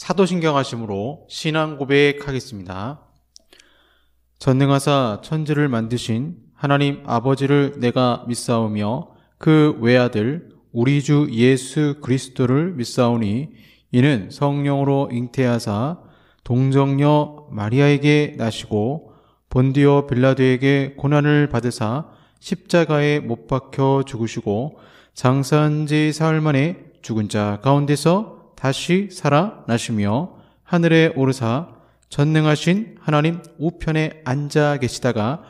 사도신경 하심으로 신앙 고백하겠습니다. 전능하사 천지를 만드신 하나님 아버지를 내가 믿사오며 그 외아들 우리 주 예수 그리스도를 믿사오니 이는 성령으로 잉태하사 동정녀 마리아에게 나시고 본디오 빌라도에게 고난을 받으사 십자가에 못 박혀 죽으시고 장사한 지 사흘 만에 죽은 자 가운데서 다시 살아나시며 하늘에 오르사 전능하신 하나님 우편에 앉아 계시다가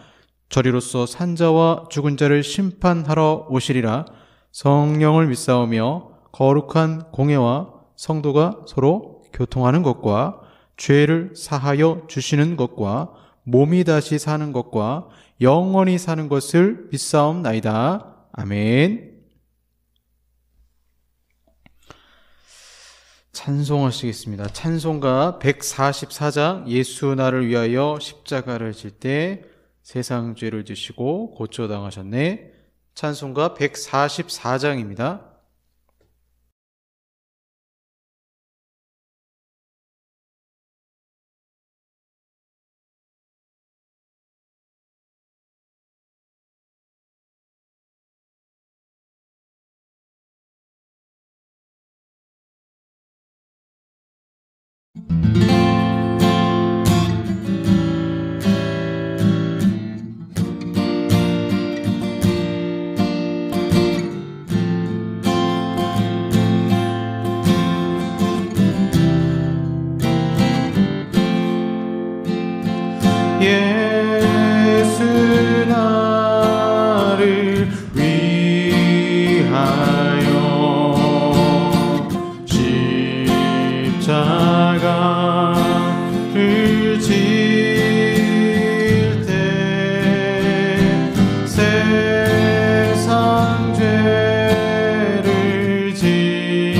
저리로서 산자와 죽은 자를 심판하러 오시리라. 성령을 믿사오며 거룩한 공예와 성도가 서로 교통하는 것과 죄를 사하여 주시는 것과 몸이 다시 사는 것과 영원히 사는 것을 믿사옵나이다. 아멘. 찬송하시겠습니다. 찬송가 144장 예수 나를 위하여 십자가를 질 때 세상 죄를 지시고 고쳐당하셨네. 찬송가 144장입니다. 예수 나를 위하여 십자가를 질 때 세상 죄를 지시고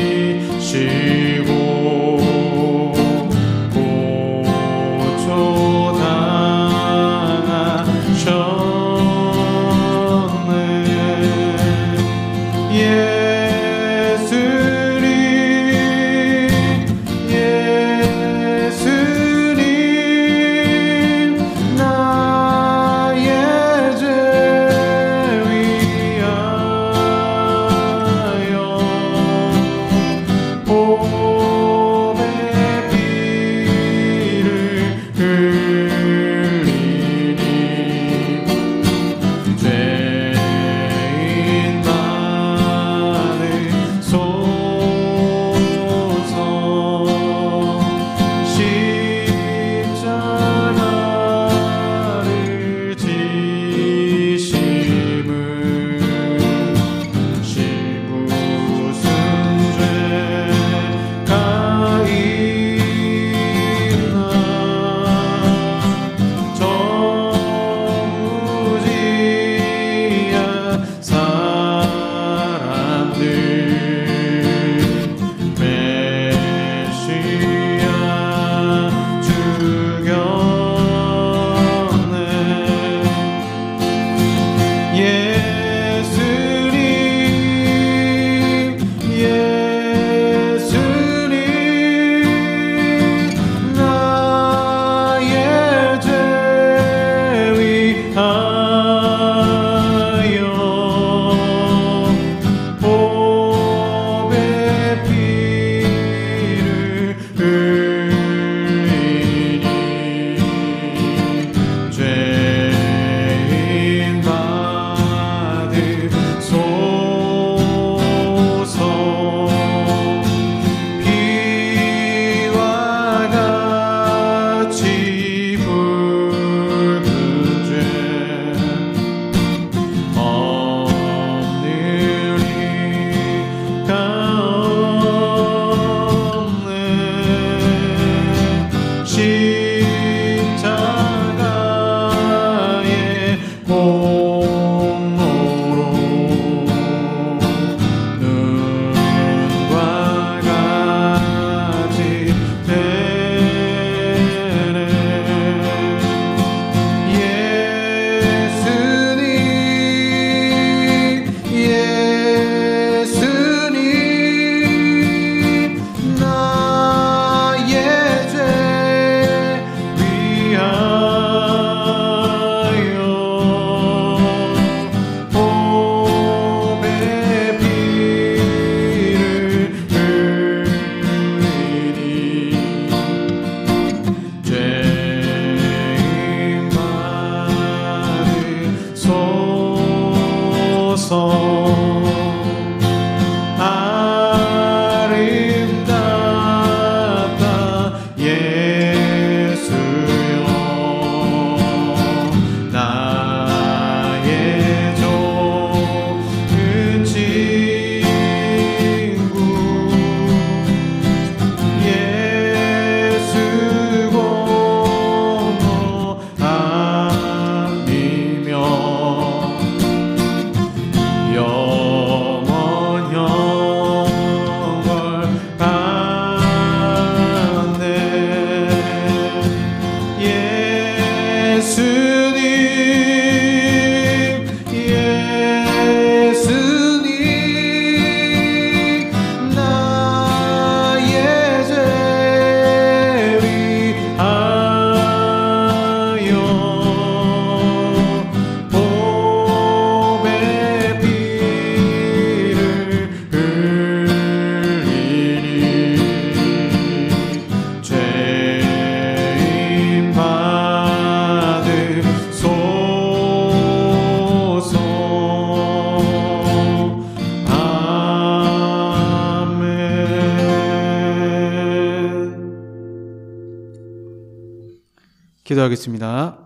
기도하겠습니다.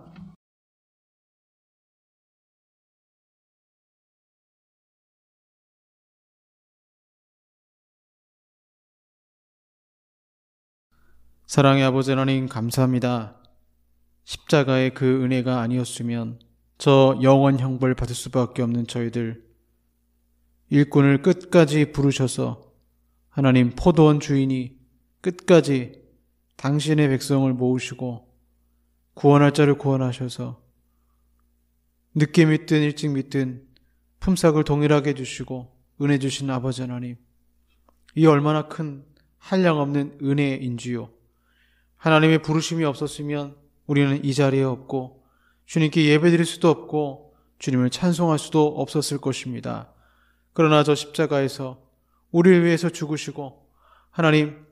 사랑의 아버지 하나님, 감사합니다. 십자가의 그 은혜가 아니었으면 저 영원 형벌 받을 수밖에 없는 저희들, 일꾼을 끝까지 부르셔서 하나님 포도원 주인이 끝까지 당신의 백성을 모으시고 구원할 자를 구원하셔서 늦게 믿든 일찍 믿든 품삯을 동일하게 해주시고 은혜 주신 아버지 하나님, 이 얼마나 큰 한량없는 은혜인지요. 하나님의 부르심이 없었으면 우리는 이 자리에 없고 주님께 예배드릴 수도 없고 주님을 찬송할 수도 없었을 것입니다. 그러나 저 십자가에서 우리를 위해서 죽으시고 하나님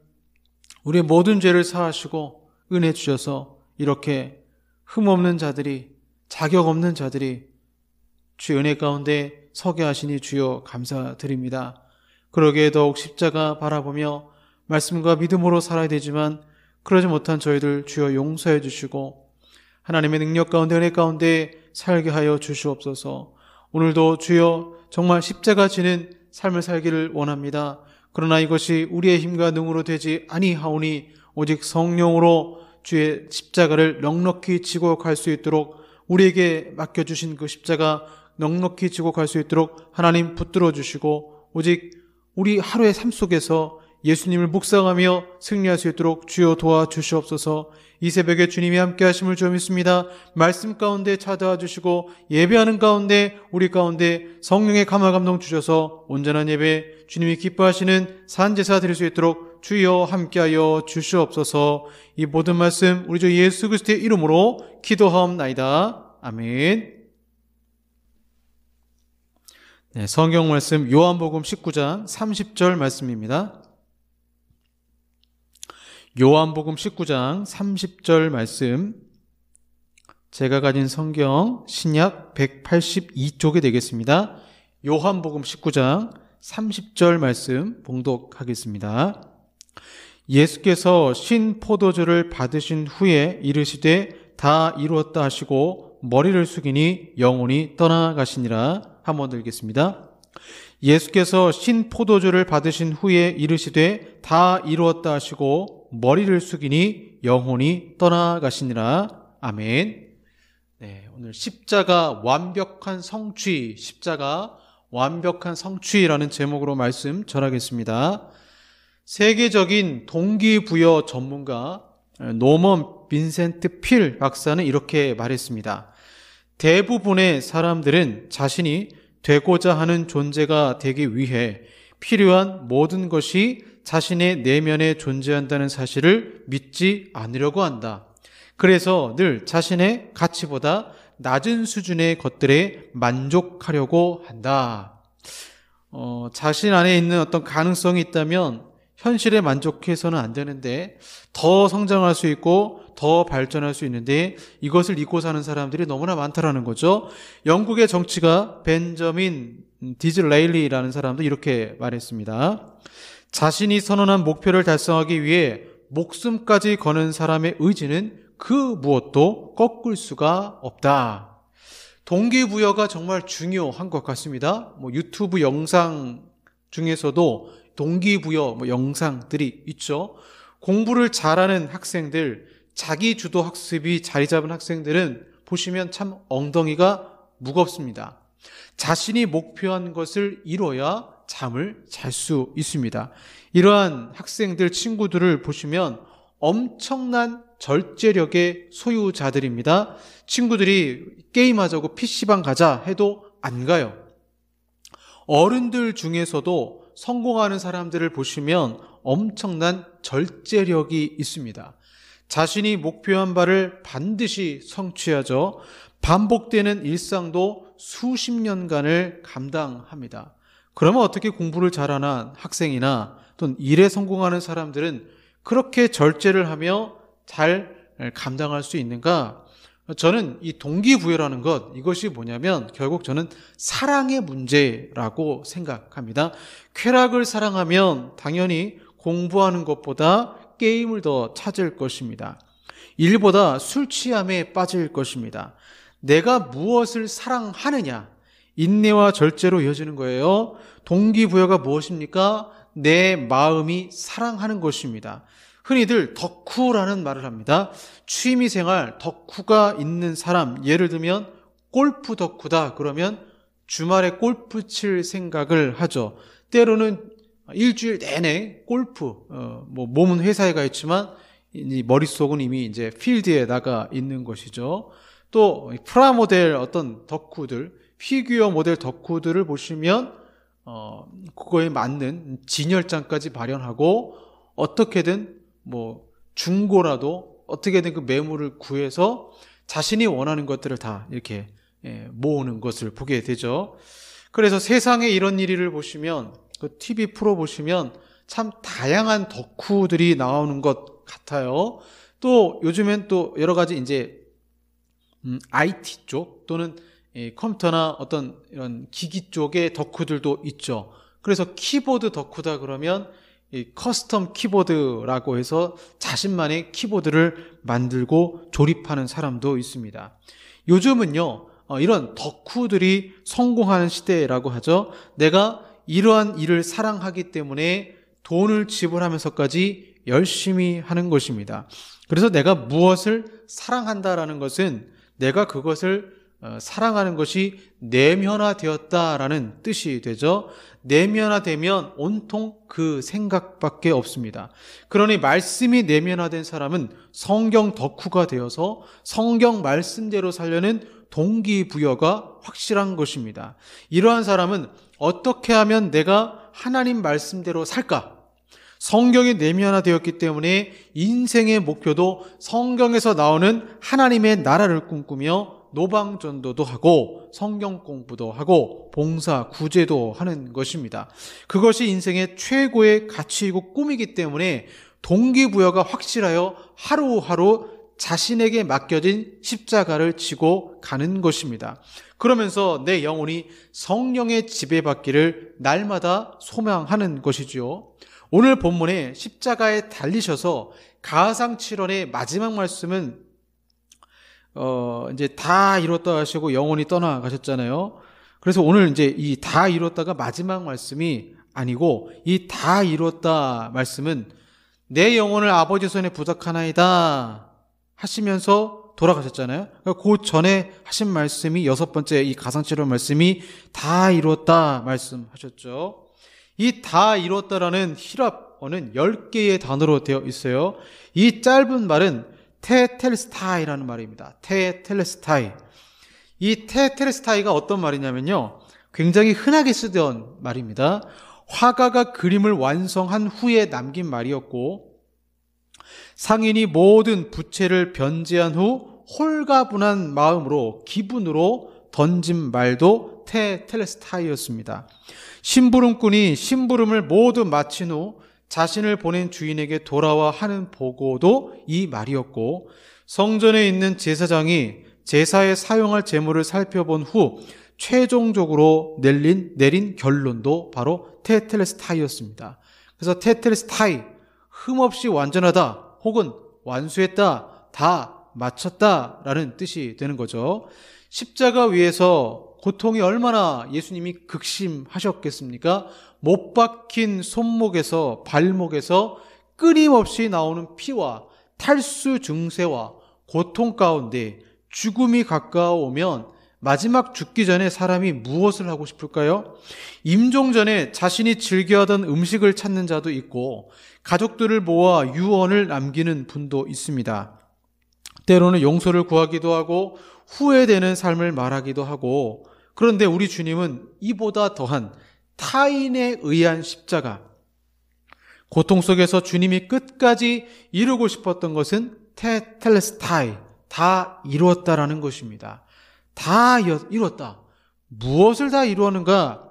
우리의 모든 죄를 사하시고 은혜 주셔서 이렇게 흠없는 자들이, 자격 없는 자들이 주의 은혜 가운데 서게 하시니 주여 감사드립니다. 그러기에 더욱 십자가 바라보며 말씀과 믿음으로 살아야 되지만 그러지 못한 저희들 주여 용서해 주시고 하나님의 능력 가운데 은혜 가운데 살게 하여 주시옵소서. 오늘도 주여 정말 십자가 지는 삶을 살기를 원합니다. 그러나 이것이 우리의 힘과 능으로 되지 아니하오니 오직 성령으로 주의 십자가를 넉넉히 지고 갈 수 있도록 우리에게 맡겨주신 그 십자가 넉넉히 지고 갈 수 있도록 하나님 붙들어 주시고 오직 우리 하루의 삶 속에서 예수님을 묵상하며 승리할 수 있도록 주여 도와주시옵소서. 이 새벽에 주님이 함께 하심을 주 믿습니다. 말씀 가운데 찾아와 주시고 예배하는 가운데 우리 가운데 성령의 감화 감동 주셔서 온전한 예배 주님이 기뻐하시는 산제사 드릴 수 있도록 주여 함께하여 주시옵소서. 이 모든 말씀 우리 주 예수 그리스도의 이름으로 기도하옵나이다. 아멘. 네, 성경 말씀 요한복음 19장 30절 말씀입니다. 요한복음 19장 30절 말씀, 제가 가진 성경 신약 182쪽이 되겠습니다. 요한복음 19장 30절 말씀 봉독하겠습니다. 예수께서 신 포도주를 받으신 후에 이르시되 다 이루었다 하시고 머리를 숙이니 영혼이 떠나가시니라. 한번 더 읽겠습니다. 예수께서 신 포도주를 받으신 후에 이르시되 다 이루었다 하시고 머리를 숙이니 영혼이 떠나가시니라. 아멘. 네, 오늘 십자가 완벽한 성취, 십자가 완벽한 성취라는 제목으로 말씀 전하겠습니다. 세계적인 동기부여 전문가 노먼 빈센트 필 박사는 이렇게 말했습니다. 대부분의 사람들은 자신이 되고자 하는 존재가 되기 위해 필요한 모든 것이 자신의 내면에 존재한다는 사실을 믿지 않으려고 한다. 그래서 늘 자신의 가치보다 낮은 수준의 것들에 만족하려고 한다. 자신 안에 있는 어떤 가능성이 있다면 현실에 만족해서는 안 되는데 더 성장할 수 있고 더 발전할 수 있는데 이것을 잊고 사는 사람들이 너무나 많다라는 거죠. 영국의 정치가 벤저민 디즈레일리라는 사람도 이렇게 말했습니다. 자신이 선언한 목표를 달성하기 위해 목숨까지 거는 사람의 의지는 그 무엇도 꺾을 수가 없다. 동기부여가 정말 중요한 것 같습니다. 유튜브 영상 중에서도 동기부여 영상들이 있죠. 공부를 잘하는 학생들, 자기 주도 학습이 자리 잡은 학생들은 보시면 참 엉덩이가 무겁습니다. 자신이 목표한 것을 이뤄야 잠을 잘 수 있습니다. 이러한 학생들, 친구들을 보시면 엄청난 절제력의 소유자들입니다. 친구들이 게임하자고 PC방 가자 해도 안 가요. 어른들 중에서도 성공하는 사람들을 보시면 엄청난 절제력이 있습니다. 자신이 목표한 바를 반드시 성취하죠. 반복되는 일상도 수십 년간을 감당합니다. 그러면 어떻게 공부를 잘하는 학생이나 또는 일에 성공하는 사람들은 그렇게 절제를 하며 잘 감당할 수 있는가? 저는 이 동기부여라는 것, 이것이 뭐냐면 결국 저는 사랑의 문제라고 생각합니다. 쾌락을 사랑하면 당연히 공부하는 것보다 게임을 더 찾을 것입니다. 일보다 술 취함에 빠질 것입니다. 내가 무엇을 사랑하느냐, 인내와 절제로 이어지는 거예요. 동기부여가 무엇입니까? 내 마음이 사랑하는 것입니다. 흔히들 덕후라는 말을 합니다. 취미생활 덕후가 있는 사람, 예를 들면 골프 덕후다 그러면 주말에 골프 칠 생각을 하죠. 때로는 일주일 내내 골프, 몸은 회사에 가 있지만 머릿속은 이미 이제 필드에 나가 있는 것이죠. 또 프라모델 어떤 덕후들, 피규어 모델 덕후들을 보시면 그거에 맞는 진열장까지 마련하고 어떻게든 중고라도 어떻게든 그 매물을 구해서 자신이 원하는 것들을 다 이렇게 모으는 것을 보게 되죠. 그래서 세상에 이런 일을 보시면 그 TV 프로 보시면 참 다양한 덕후들이 나오는 것 같아요. 또 요즘엔 또 여러 가지 이제 IT 쪽 또는 컴퓨터나 어떤 이런 기기 쪽의 덕후들도 있죠. 그래서 키보드 덕후다 그러면 이 커스텀 키보드라고 해서 자신만의 키보드를 만들고 조립하는 사람도 있습니다. 요즘은요, 이런 덕후들이 성공하는 시대라고 하죠. 내가 이러한 일을 사랑하기 때문에 돈을 지불하면서까지 열심히 하는 것입니다. 그래서 내가 무엇을 사랑한다라는 것은 내가 그것을 사랑하는 것이 내면화되었다라는 뜻이 되죠. 내면화되면 온통 그 생각밖에 없습니다. 그러니 말씀이 내면화된 사람은 성경 덕후가 되어서 성경 말씀대로 살려는 동기부여가 확실한 것입니다. 이러한 사람은 어떻게 하면 내가 하나님 말씀대로 살까? 성경이 내면화되었기 때문에 인생의 목표도 성경에서 나오는 하나님의 나라를 꿈꾸며 노방전도도 하고 성경 공부도 하고 봉사, 구제도 하는 것입니다. 그것이 인생의 최고의 가치이고 꿈이기 때문에 동기부여가 확실하여 하루하루 자신에게 맡겨진 십자가를 지고 가는 것입니다. 그러면서 내 영혼이 성령의 지배받기를 날마다 소망하는 것이지요. 오늘 본문에 십자가에 달리셔서 가상칠언의 마지막 말씀은 이제 다 이뤘다 하시고 영원히 떠나가셨잖아요. 그래서 오늘 이제 이 다 이뤘다가 마지막 말씀이 아니고 이 다 이뤘다 말씀은 내 영혼을 아버지 손에 부탁하나이다 하시면서 돌아가셨잖아요. 그 전에 하신 말씀이 여섯 번째 이 가상칠언 말씀이 다 이뤘다 말씀하셨죠. 이 다 이뤘다라는 히랍어는 10개의 단어로 되어 있어요. 이 짧은 말은 테텔스타이라는 말입니다. 테텔스타이. 이 테텔스타이가 어떤 말이냐면요, 굉장히 흔하게 쓰던 말입니다. 화가가 그림을 완성한 후에 남긴 말이었고, 상인이 모든 부채를 변제한 후 홀가분한 마음으로 기분으로 던진 말도 테텔스타이였습니다. 심부름꾼이 심부름을 모두 마친 후 자신을 보낸 주인에게 돌아와 하는 보고도 이 말이었고, 성전에 있는 제사장이 제사에 사용할 제물을 살펴본 후 최종적으로 내린 결론도 바로 테텔스타이였습니다. 그래서 테텔스타이, 흠없이 완전하다 혹은 완수했다, 다 마쳤다라는 뜻이 되는 거죠. 십자가 위에서 고통이 얼마나 예수님이 극심하셨겠습니까? 못 박힌 손목에서 발목에서 끊임없이 나오는 피와 탈수 증세와 고통 가운데 죽음이 가까워오면 마지막 죽기 전에 사람이 무엇을 하고 싶을까요? 임종 전에 자신이 즐겨하던 음식을 찾는 자도 있고 가족들을 모아 유언을 남기는 분도 있습니다. 때로는 용서를 구하기도 하고 후회되는 삶을 말하기도 하고, 그런데 우리 주님은 이보다 더한 타인에 의한 십자가, 고통 속에서 주님이 끝까지 이루고 싶었던 것은 테텔스타이, 다 이루었다라는 것입니다. 다 이루었다. 무엇을 다 이루었는가?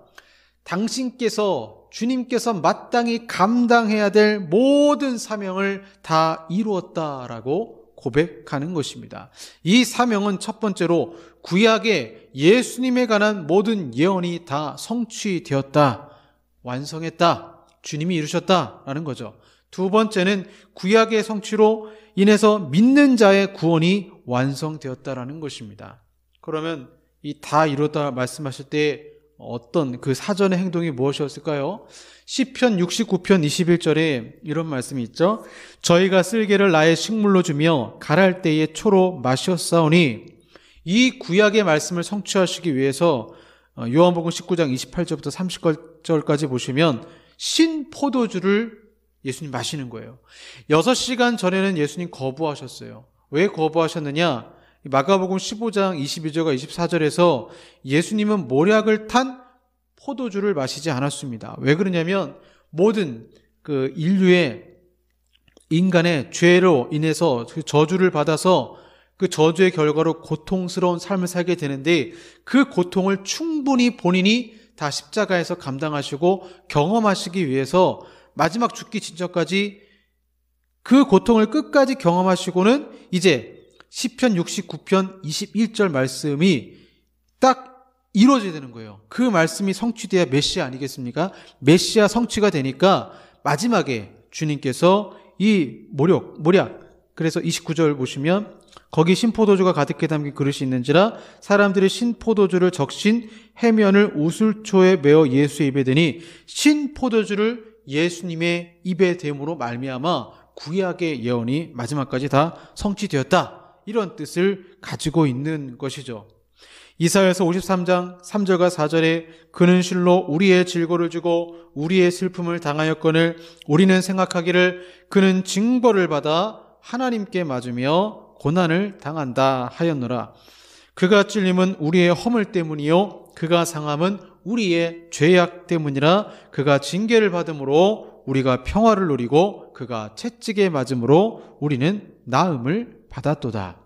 당신께서, 주님께서 마땅히 감당해야 될 모든 사명을 다 이루었다라고 고백하는 것입니다. 이 사명은 첫 번째로 구약의 예수님에 관한 모든 예언이 다 성취되었다, 완성했다, 주님이 이루셨다라는 거죠. 두 번째는 구약의 성취로 인해서 믿는 자의 구원이 완성되었다라는 것입니다. 그러면 이 다 이루었다 말씀하실 때 어떤 그 사전의 행동이 무엇이었을까요? 시편 69편 21절에 이런 말씀이 있죠. 저희가 쓸개를 나의 식물로 주며 갈할 때에 초로 마셨사오니, 이 구약의 말씀을 성취하시기 위해서 요한복음 19장 28절부터 30절까지 보시면 신포도주를 예수님 마시는 거예요. 6시간 전에는 예수님 거부하셨어요. 왜 거부하셨느냐? 마가복음 15장 22절과 24절에서 예수님은 모략을 탄 포도주를 마시지 않았습니다. 왜 그러냐면 모든 그 인류의 인간의 죄로 인해서 그 저주를 받아서 그 저주의 결과로 고통스러운 삶을 살게 되는데, 그 고통을 충분히 본인이 다 십자가에서 감당하시고 경험하시기 위해서 마지막 죽기 직전까지 그 고통을 끝까지 경험하시고는 이제 시편 69편 21절 말씀이 딱 이루어져야 되는 거예요. 그 말씀이 성취돼야 메시아 아니겠습니까? 메시아 성취가 되니까 마지막에 주님께서 이 모략, 그래서 29절 보시면 거기 신포도주가 가득히 담긴 그릇이 있는지라 사람들이 신포도주를 적신 해면을 우슬초에 메어 예수의 입에 대니, 신포도주를 예수님의 입에 댐으로 말미암아 구약의 예언이 마지막까지 다 성취되었다, 이런 뜻을 가지고 있는 것이죠. 이사야서 53장 3절과 4절에 그는 실로 우리의 질고를 주고 우리의 슬픔을 당하였거늘 우리는 생각하기를 그는 징벌을 받아 하나님께 맞으며 고난을 당한다 하였노라. 그가 찔림은 우리의 허물 때문이요 그가 상함은 우리의 죄악 때문이라. 그가 징계를 받음으로 우리가 평화를 누리고 그가 채찍에 맞음으로 우리는 나음을 받았도다.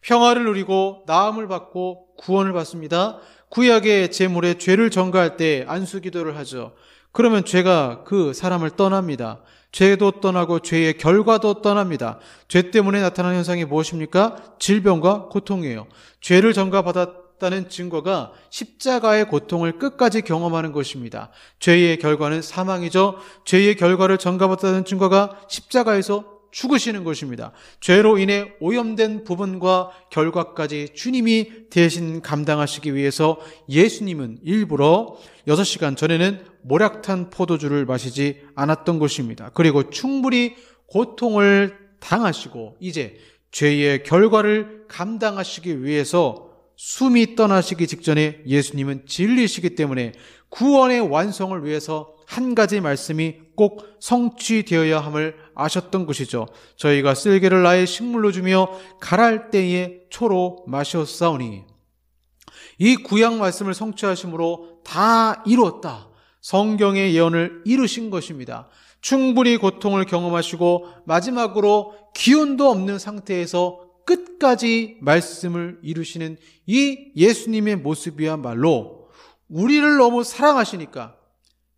평화를 누리고 나음을 받고 구원을 받습니다. 구약의 제물에 죄를 전가할 때 안수기도를 하죠. 그러면 죄가 그 사람을 떠납니다. 죄도 떠나고 죄의 결과도 떠납니다. 죄 때문에 나타나는 현상이 무엇입니까? 질병과 고통이에요. 죄를 전가받았다는 증거가 십자가의 고통을 끝까지 경험하는 것입니다. 죄의 결과는 사망이죠. 죄의 결과를 전가받았다는 증거가 십자가에서 죽으시는 것입니다. 죄로 인해 오염된 부분과 결과까지 주님이 대신 감당하시기 위해서 예수님은 일부러 6시간 전에는 모략탄 포도주를 마시지 않았던 것입니다. 그리고 충분히 고통을 당하시고 이제 죄의 결과를 감당하시기 위해서 숨이 떠나시기 직전에 예수님은 진리시기 때문에 구원의 완성을 위해서 한 가지 말씀이 꼭 성취되어야 함을 아셨던 것이죠. 저희가 쓸개를 나의 식물로 주며 갈할 때에 초로 마셨사오니, 이 구약 말씀을 성취하심으로 다 이루었다, 성경의 예언을 이루신 것입니다. 충분히 고통을 경험하시고 마지막으로 기운도 없는 상태에서 끝까지 말씀을 이루시는 이 예수님의 모습이야말로 우리를 너무 사랑하시니까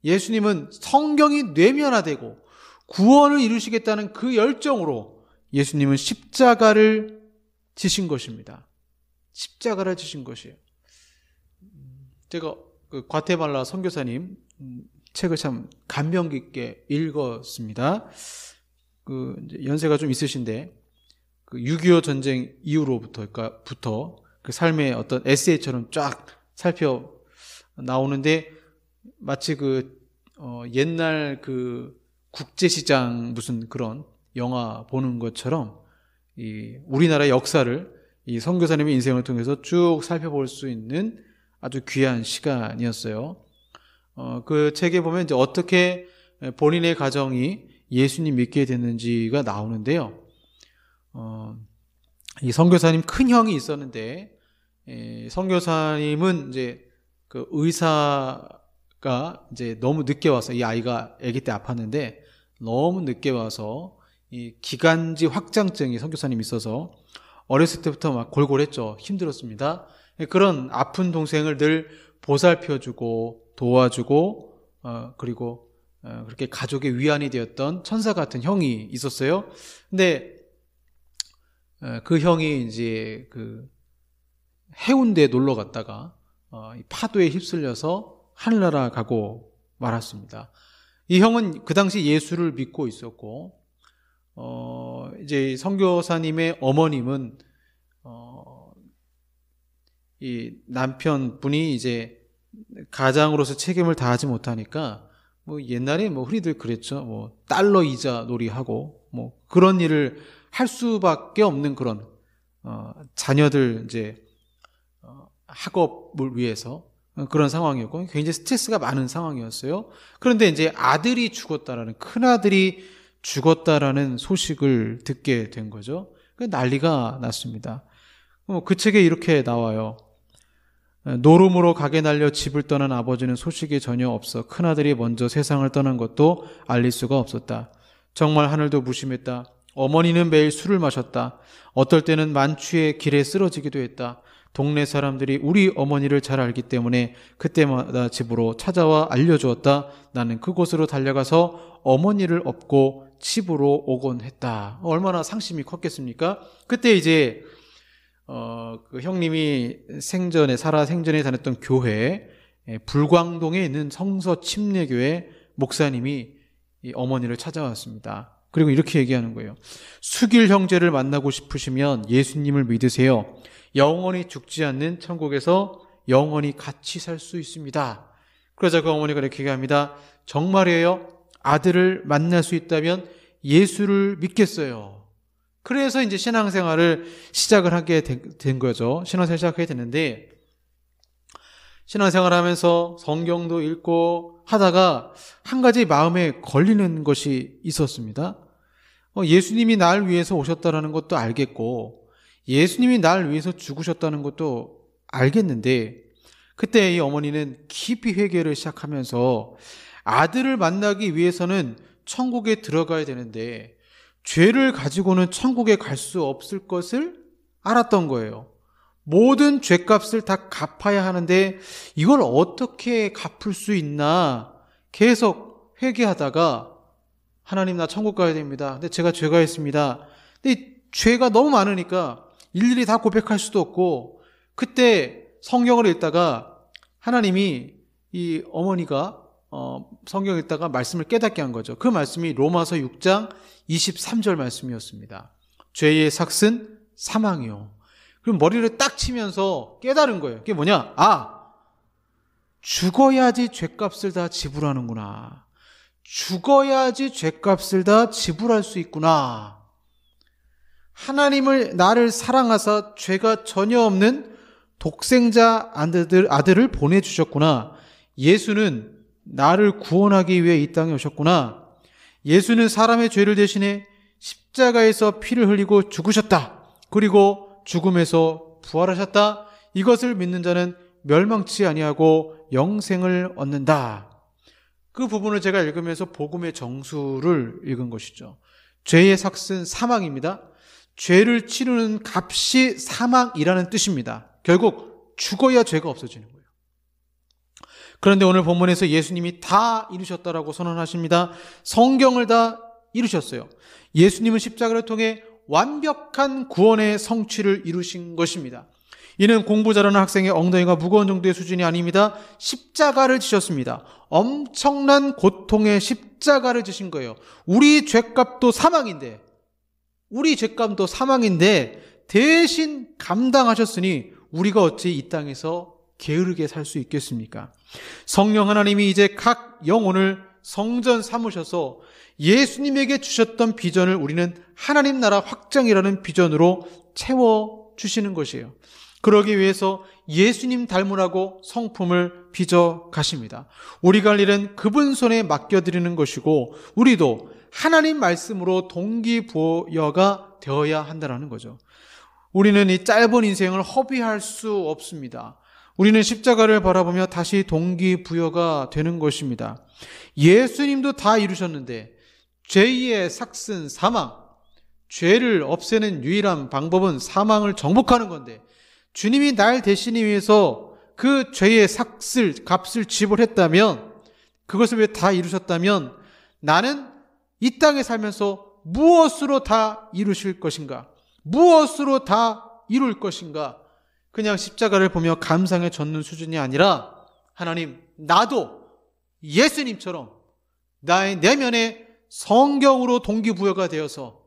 예수님은 성경이 뇌면화되고 구원을 이루시겠다는 그 열정으로 예수님은 십자가를 지신 것입니다. 십자가를 지신 것이에요. 제가 그 과테말라 선교사님 책을 참 감명 깊게 읽었습니다. 그 연세가 좀 있으신데 그 6.25 전쟁 이후로부터 그 삶의 어떤 에세이처럼 쫙 살펴 나오는데, 마치 옛날 그 국제시장 무슨 그런 영화 보는 것처럼 이 우리나라 역사를 이 선교사님의 인생을 통해서 쭉 살펴볼 수 있는 아주 귀한 시간이었어요. 그 책에 보면 이제 어떻게 본인의 가정이 예수님 믿게 됐는지가 나오는데요. 이 선교사님 큰 형이 있었는데, 선교사님은 이제 그 의사가 이제 너무 늦게 와서, 이 아이가 아기 때 아팠는데 너무 늦게 와서 이 기관지 확장증이 선교사님이 있어서 어렸을 때부터 막 골골했죠. 힘들었습니다. 그런 아픈 동생을 늘 보살펴주고 도와주고 그리고 그렇게 가족의 위안이 되었던 천사 같은 형이 있었어요. 근데 그 형이 이제 그 해운대에 놀러 갔다가 파도에 휩쓸려서 하늘나라 가고 말았습니다. 이 형은 그 당시 예수를 믿고 있었고, 이제 선교사님의 어머님은, 이 남편분이 이제 가장으로서 책임을 다하지 못하니까, 뭐 옛날에 뭐 흔히들 그랬죠. 뭐 달러 이자 놀이하고, 뭐 그런 일을 할 수밖에 없는 그런, 자녀들 이제, 학업을 위해서 그런 상황이었고 굉장히 스트레스가 많은 상황이었어요. 그런데 이제 아들이 죽었다라는, 큰아들이 죽었다라는 소식을 듣게 된 거죠. 난리가 났습니다. 그 책에 이렇게 나와요. 노름으로 가게 날려 집을 떠난 아버지는 소식이 전혀 없어 큰아들이 먼저 세상을 떠난 것도 알릴 수가 없었다. 정말 하늘도 무심했다. 어머니는 매일 술을 마셨다. 어떨 때는 만취해 길에 쓰러지기도 했다. 동네 사람들이 우리 어머니를 잘 알기 때문에 그때마다 집으로 찾아와 알려주었다. 나는 그곳으로 달려가서 어머니를 업고 집으로 오곤 했다. 얼마나 상심이 컸겠습니까? 그때 이제 그 형님이 살아 생전에 다녔던 교회, 불광동에 있는 성서 침례교회 목사님이 이 어머니를 찾아왔습니다. 그리고 이렇게 얘기하는 거예요. 수길 형제를 만나고 싶으시면 예수님을 믿으세요. 영원히 죽지 않는 천국에서 영원히 같이 살 수 있습니다. 그러자 그 어머니가 이렇게 얘기합니다. 정말이에요? 아들을 만날 수 있다면 예수를 믿겠어요. 그래서 이제 신앙생활을 시작을 하게 된 거죠. 신앙생활을 시작하게 됐는데, 신앙생활을 하면서 성경도 읽고 하다가 한 가지 마음에 걸리는 것이 있었습니다. 예수님이 날 위해서 오셨다는 것도 알겠고 예수님이 날 위해서 죽으셨다는 것도 알겠는데, 그때 이 어머니는 깊이 회개를 시작하면서 아들을 만나기 위해서는 천국에 들어가야 되는데 죄를 가지고는 천국에 갈 수 없을 것을 알았던 거예요. 모든 죄값을 다 갚아야 하는데 이걸 어떻게 갚을 수 있나 계속 회개하다가, 하나님 나 천국 가야 됩니다. 근데 제가 죄가 있습니다. 근데 죄가 너무 많으니까 일일이 다 고백할 수도 없고, 그때 성경을 읽다가 하나님이 이 어머니가 성경을 읽다가 말씀을 깨닫게 한 거죠. 그 말씀이 로마서 6장 23절 말씀이었습니다. 죄의 삭은 사망이요. 그럼 머리를 딱 치면서 깨달은 거예요. 그게 뭐냐? 죽어야지 죄값을 다 지불하는구나. 죽어야지 죄값을 다 지불할 수 있구나. 하나님을 나를 사랑하사 죄가 전혀 없는 독생자 아들을 보내주셨구나. 예수는 나를 구원하기 위해 이 땅에 오셨구나. 예수는 사람의 죄를 대신해 십자가에서 피를 흘리고 죽으셨다. 그리고 죽음에서 부활하셨다. 이것을 믿는 자는 멸망치 아니하고 영생을 얻는다. 그 부분을 제가 읽으면서 복음의 정수를 읽은 것이죠. 죄의 삭은 사망입니다. 죄를 치르는 값이 사망이라는 뜻입니다. 결국 죽어야 죄가 없어지는 거예요. 그런데 오늘 본문에서 예수님이 다 이루셨다라고 선언하십니다. 성경을 다 이루셨어요. 예수님은 십자가를 통해 완벽한 구원의 성취를 이루신 것입니다. 이는 공부 잘하는 학생의 엉덩이가 무거운 정도의 수준이 아닙니다. 십자가를 지셨습니다. 엄청난 고통의 십자가를 지신 거예요. 우리 죄값도 사망인데 대신 감당하셨으니 우리가 어찌 이 땅에서 게으르게 살 수 있겠습니까? 성령 하나님이 이제 각 영혼을 성전 삼으셔서 예수님에게 주셨던 비전을 우리는 하나님 나라 확장이라는 비전으로 채워주시는 것이에요. 그러기 위해서 예수님 닮으라고 성품을 빚어 가십니다. 우리가 할 일은 그분 손에 맡겨드리는 것이고 우리도 하나님 말씀으로 동기부여가 되어야 한다는 거죠. 우리는 이 짧은 인생을 허비할 수 없습니다. 우리는 십자가를 바라보며 다시 동기부여가 되는 것입니다. 예수님도 다 이루셨는데 죄의 삭은 사망, 죄를 없애는 유일한 방법은 사망을 정복하는 건데 주님이 날 대신하기 위해서 그 죄의 값을 지불했다면, 그것을 왜 다 이루셨다면 나는 이 땅에 살면서 무엇으로 다 이루실 것인가? 무엇으로 다 이룰 것인가? 그냥 십자가를 보며 감상에 젖는 수준이 아니라 하나님, 나도 예수님처럼 나의 내면에 성경으로 동기부여가 되어서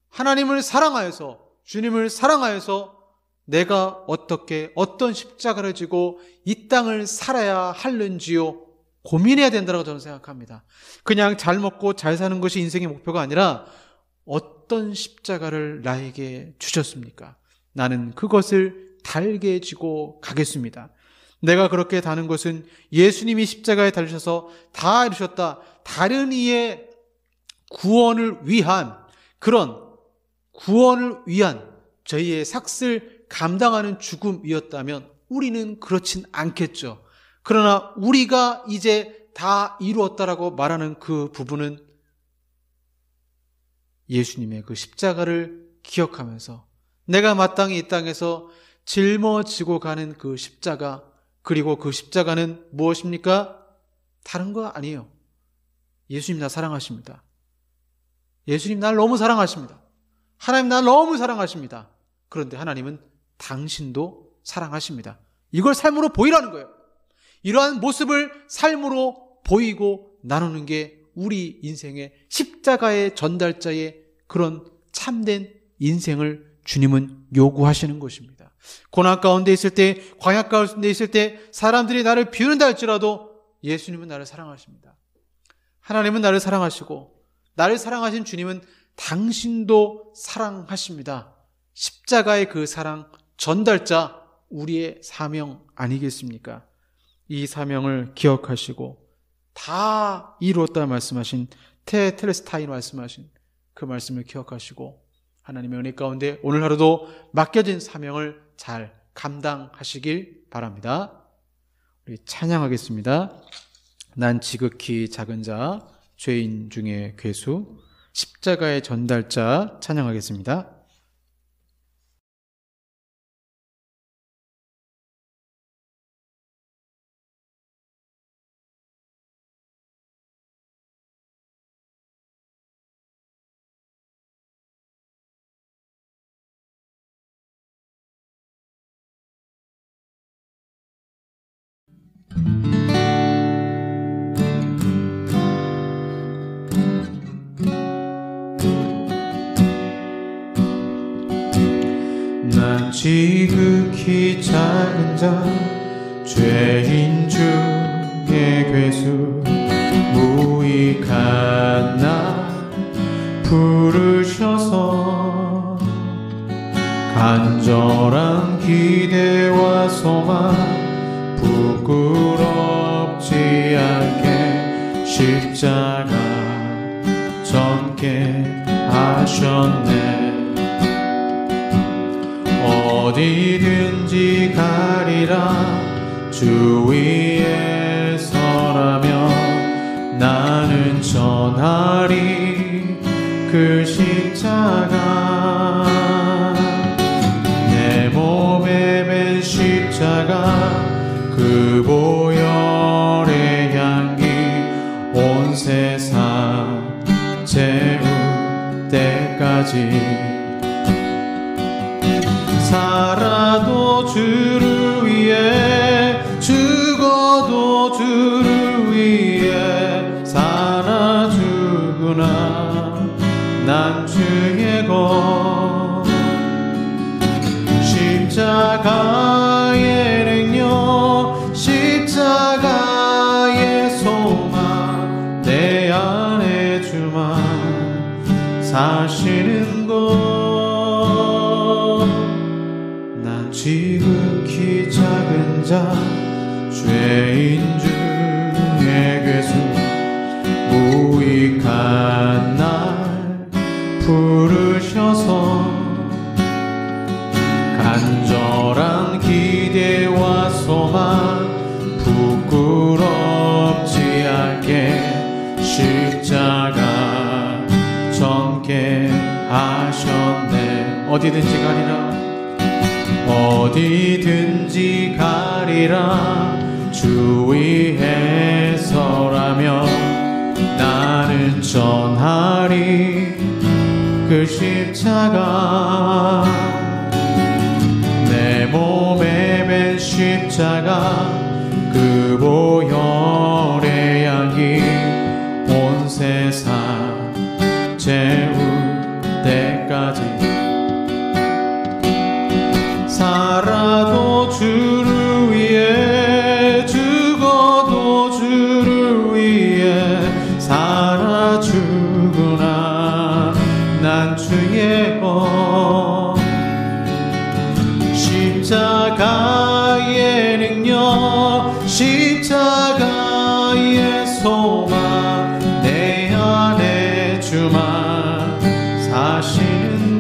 하나님을 사랑하여서, 주님을 사랑하여서 내가 어떤 십자가를 지고 이 땅을 살아야 하는지요 고민해야 된다고 저는 생각합니다. 그냥 잘 먹고 잘 사는 것이 인생의 목표가 아니라 어떤 십자가를 나에게 주셨습니까? 나는 그것을 달게 지고 가겠습니다. 내가 그렇게 다는 것은 예수님이 십자가에 달리셔서 다 이루셨다, 다른 이의 구원을 위한, 그런 구원을 위한 저희의 삭슬 감당하는 죽음이었다면 우리는 그렇진 않겠죠. 그러나 우리가 이제 다 이루었다라고 말하는 그 부분은 예수님의 그 십자가를 기억하면서 내가 마땅히 이 땅에서 짊어지고 가는 그 십자가, 그리고 그 십자가는 무엇입니까? 다른 거 아니에요. 예수님 나 사랑하십니다. 예수님 날 너무 사랑하십니다. 하나님 날 너무 사랑하십니다. 그런데 하나님은 당신도 사랑하십니다. 이걸 삶으로 보이라는 거예요. 이러한 모습을 삶으로 보이고 나누는 게 우리 인생의 십자가의 전달자의 그런 참된 인생을 주님은 요구하시는 것입니다. 고난 가운데 있을 때, 광야 가운데 있을 때 사람들이 나를 비웃는다 할지라도 예수님은 나를 사랑하십니다. 하나님은 나를 사랑하시고 나를 사랑하신 주님은 당신도 사랑하십니다. 십자가의 그 사랑 전달자, 우리의 사명 아니겠습니까? 이 사명을 기억하시고 다 이루었다 말씀하신 테텔레스타인 말씀하신 그 말씀을 기억하시고 하나님의 은혜 가운데 오늘 하루도 맡겨진 사명을 잘 감당하시길 바랍니다. 우리 찬양하겠습니다. 난 지극히 작은 자, 죄인 중에 괴수, 십자가의 전달자 찬양하겠습니다. 난 지극히 작은 자, 죄인 중에 괴수, 무익한 나 부르셔서 간절한 기대와 소망 부끄럽지 않게 십자가 전게 하셨네. 어디든지 가리라 주 위에 서라며 나는 전하리 그 십자가. 내 몸에 밴 십자가 그 보혈의 향기 온 세상 채울 때까지 살아도 주를 위해 죽어도 주를 위해 살아주구나. 난 주의 것 십자가의 능력 십자가의 소망 내 안에 주만 사시는 것. 지극히 작은 자 죄인 중에 괴수 무익한 날 부르셔서 간절한 기대와 소망 부끄럽지 않게 십자가 전게 하셨네. 어디든지 가리라 어디든지 가리라 주 위에 서라며 나는 전하리 그 십자가. 내 몸에 밴 십자가 그 보혈의 향기 온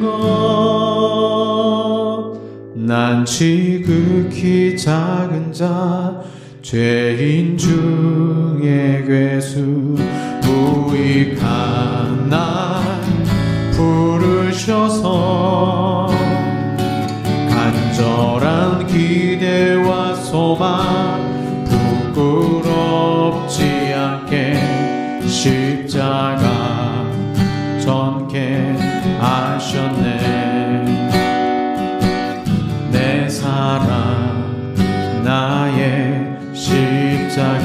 것. 난 지극히 작은 자, 죄인 중에 괴수, 무익한 날 부르셔서 간절한 기대와 소망 부끄럽지 않게 십자가 전케 하셨네. 내 사랑 나의 십자가,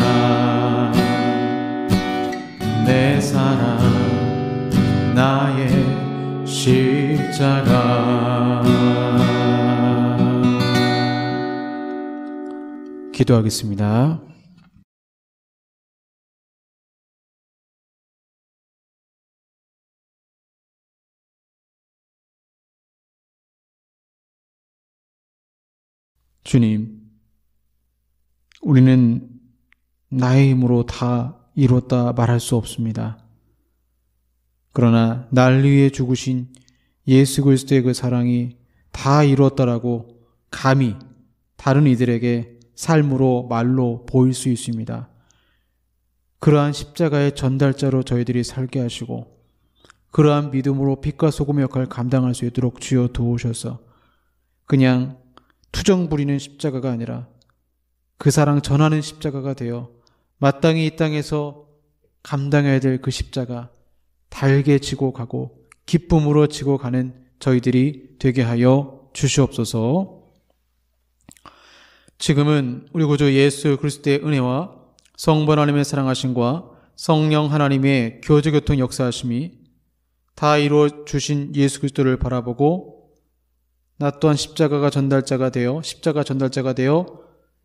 내 사랑 나의 십자가. 기도하겠습니다. 주님, 우리는 나의 힘으로 다 이뤘다 말할 수 없습니다. 그러나 날 위해 죽으신 예수 그리스도의 그 사랑이 다 이루었다라고 감히 다른 이들에게 삶으로 말로 보일 수 있습니다. 그러한 십자가의 전달자로 저희들이 살게 하시고 그러한 믿음으로 빛과 소금의 역할을 감당할 수 있도록 주여 도우셔서 그냥 투정 부리는 십자가가 아니라 그 사랑 전하는 십자가가 되어 마땅히 이 땅에서 감당해야 될 그 십자가 달게 지고 가고 기쁨으로 지고 가는 저희들이 되게 하여 주시옵소서. 지금은 우리 구주 예수 그리스도의 은혜와 성부 하나님의 사랑하심과 성령 하나님의 교제교통 역사하심이 다 이루어 주신 예수 그리스도를 바라보고 나 또한 십자가 전달자가 되어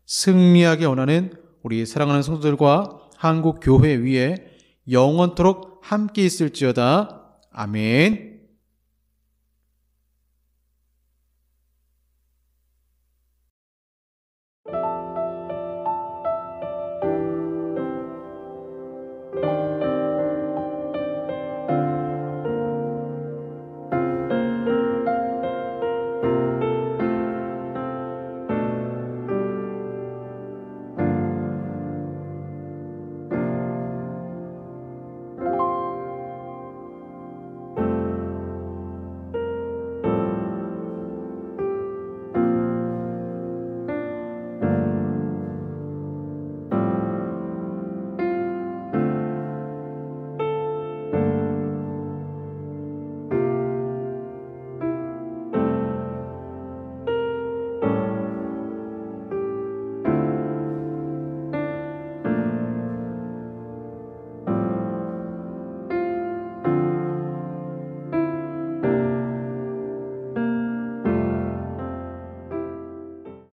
승리하게 원하는 우리 사랑하는 성도들과 한국 교회 위에 영원토록 함께 있을지어다. 아멘.